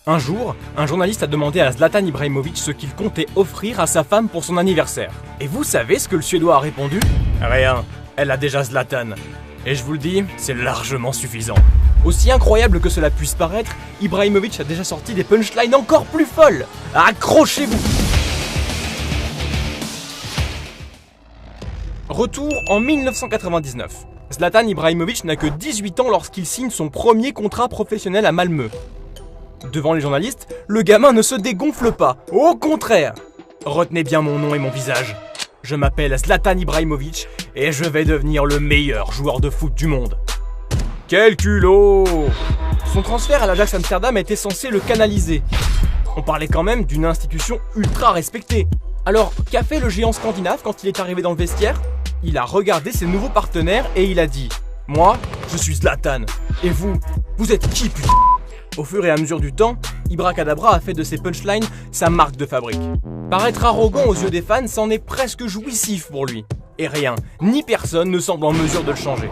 Un jour, un journaliste a demandé à Zlatan Ibrahimović ce qu'il comptait offrir à sa femme pour son anniversaire. Et vous savez ce que le Suédois a répondu ? Rien, elle a déjà Zlatan. Et je vous le dis, c'est largement suffisant. Aussi incroyable que cela puisse paraître, Ibrahimović a déjà sorti des punchlines encore plus folles. Accrochez-vous! Retour en 1999. Zlatan Ibrahimović n'a que 18 ans lorsqu'il signe son premier contrat professionnel à Malmö. Devant les journalistes, le gamin ne se dégonfle pas. Au contraire! Retenez bien mon nom et mon visage. Je m'appelle Zlatan Ibrahimović et je vais devenir le meilleur joueur de foot du monde. Quel culot! Son transfert à l'Ajax Amsterdam était censé le canaliser. On parlait quand même d'une institution ultra respectée. Alors, qu'a fait le géant scandinave quand il est arrivé dans le vestiaire? Il a regardé ses nouveaux partenaires et il a dit « Moi, je suis Zlatan. Et vous êtes qui, putain ?» Au fur et à mesure du temps, Ibrakadabra a fait de ses punchlines sa marque de fabrique. Paraître arrogant aux yeux des fans, c'en est presque jouissif pour lui. Et rien, ni personne ne semble en mesure de le changer.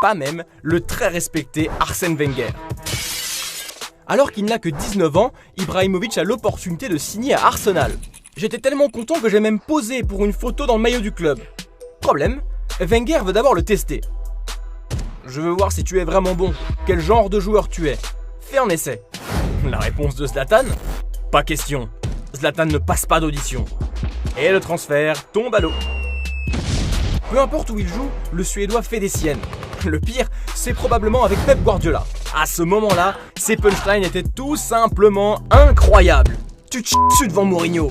Pas même le très respecté Arsène Wenger. Alors qu'il n'a que 19 ans, Ibrahimović a l'opportunité de signer à Arsenal. J'étais tellement content que j'ai même posé pour une photo dans le maillot du club. Problème, Wenger veut d'abord le tester. Je veux voir si tu es vraiment bon, quel genre de joueur tu es. Fais un essai. La réponse de Zlatan ? Pas question. Zlatan ne passe pas d'audition. Et le transfert tombe à l'eau. Peu importe où il joue, le Suédois fait des siennes. Le pire, c'est probablement avec Pep Guardiola. À ce moment-là, ses punchlines étaient tout simplement incroyables. Tu te chies dessus devant Mourinho.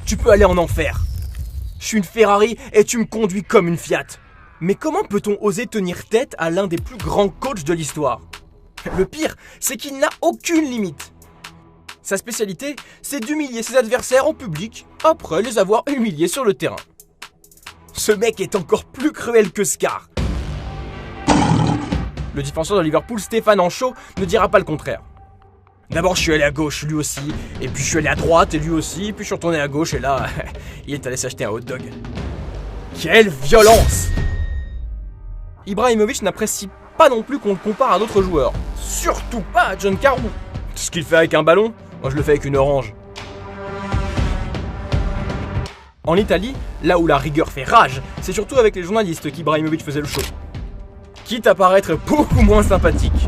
Tu peux aller en enfer. Je suis une Ferrari et tu me conduis comme une Fiat. Mais comment peut-on oser tenir tête à l'un des plus grands coachs de l'histoire ? Le pire, c'est qu'il n'a aucune limite. Sa spécialité, c'est d'humilier ses adversaires en public après les avoir humiliés sur le terrain. Ce mec est encore plus cruel que Scar. Le défenseur de Liverpool, Stéphane Anchaud, ne dira pas le contraire. D'abord, je suis allé à gauche, lui aussi, et puis je suis allé à droite, et lui aussi, puis je suis retourné à gauche, et là, il est allé s'acheter un hot dog. Quelle violence! Ibrahimović n'apprécie pas non plus qu'on le compare à d'autres joueurs. Surtout pas à John Carew. Ce qu'il fait avec un ballon, moi je le fais avec une orange. En Italie, là où la rigueur fait rage, c'est surtout avec les journalistes qu'Ibrahimović faisait le show. Quitte à paraître beaucoup moins sympathique.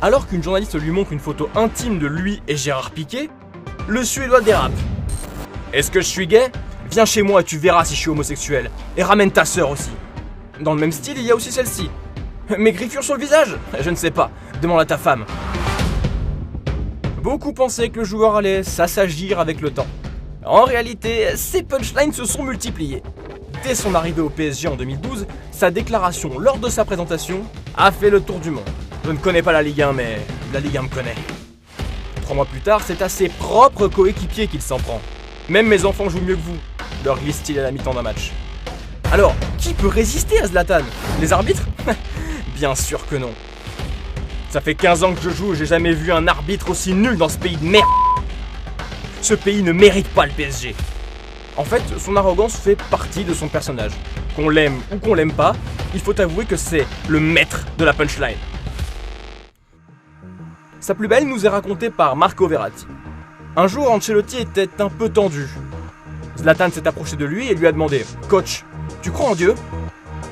Alors qu'une journaliste lui montre une photo intime de lui et Gérard Piqué, le Suédois dérape. Est-ce que je suis gay ? Viens chez moi et tu verras si je suis homosexuel. Et ramène ta sœur aussi. Dans le même style, il y a aussi celle-ci. Mes griffures sur le visage ? Je ne sais pas. Demande à ta femme. Beaucoup pensaient que le joueur allait s'assagir avec le temps. En réalité, ses punchlines se sont multipliées. Dès son arrivée au PSG en 2012, sa déclaration lors de sa présentation a fait le tour du monde. Je ne connais pas la Ligue 1, mais la Ligue 1 me connaît. 3 mois plus tard, c'est à ses propres coéquipiers qu'il s'en prend. Même mes enfants jouent mieux que vous, leur glisse-t-il à la mi-temps d'un match. Alors, qui peut résister à Zlatan ? Les arbitres ? Bien sûr que non. Ça fait 15 ans que je joue et j'ai jamais vu un arbitre aussi nul dans ce pays de merde. Ce pays ne mérite pas le PSG. En fait, son arrogance fait partie de son personnage. Qu'on l'aime ou qu'on l'aime pas, il faut avouer que c'est le maître de la punchline. Sa plus belle nous est racontée par Marco Verratti. Un jour, Ancelotti était un peu tendu. Zlatan s'est approché de lui et lui a demandé « Coach, tu crois en Dieu ?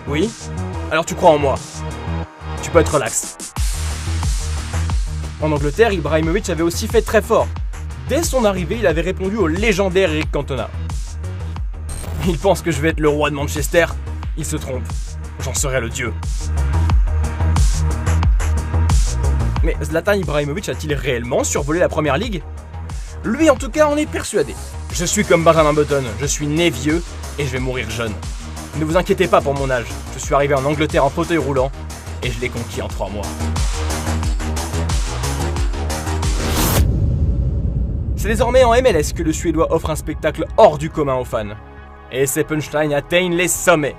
Oui ? Alors tu crois en moi. Tu peux être relax. » En Angleterre, Ibrahimović avait aussi fait très fort. Dès son arrivée, il avait répondu au légendaire Eric Cantona. Il pense que je vais être le roi de Manchester. Il se trompe. J'en serai le dieu. Mais Zlatan Ibrahimović a-t-il réellement survolé la première ligue ? Lui en tout cas en est persuadé. Je suis comme Benjamin Button, je suis né vieux et je vais mourir jeune. Ne vous inquiétez pas pour mon âge, je suis arrivé en Angleterre en fauteuil roulant et je l'ai conquis en 3 mois. C'est désormais en MLS que le Suédois offre un spectacle hors du commun aux fans. Et ses punchlines atteignent les sommets.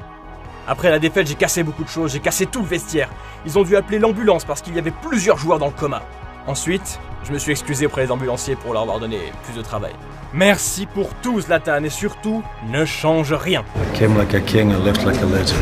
Après la défaite, j'ai cassé beaucoup de choses, j'ai cassé tout le vestiaire. Ils ont dû appeler l'ambulance parce qu'il y avait plusieurs joueurs dans le coma. Ensuite, je me suis excusé auprès des ambulanciers pour leur avoir donné plus de travail. Merci pour tout, Zlatan, et surtout, ne change rien. I came like a king and left like a legend.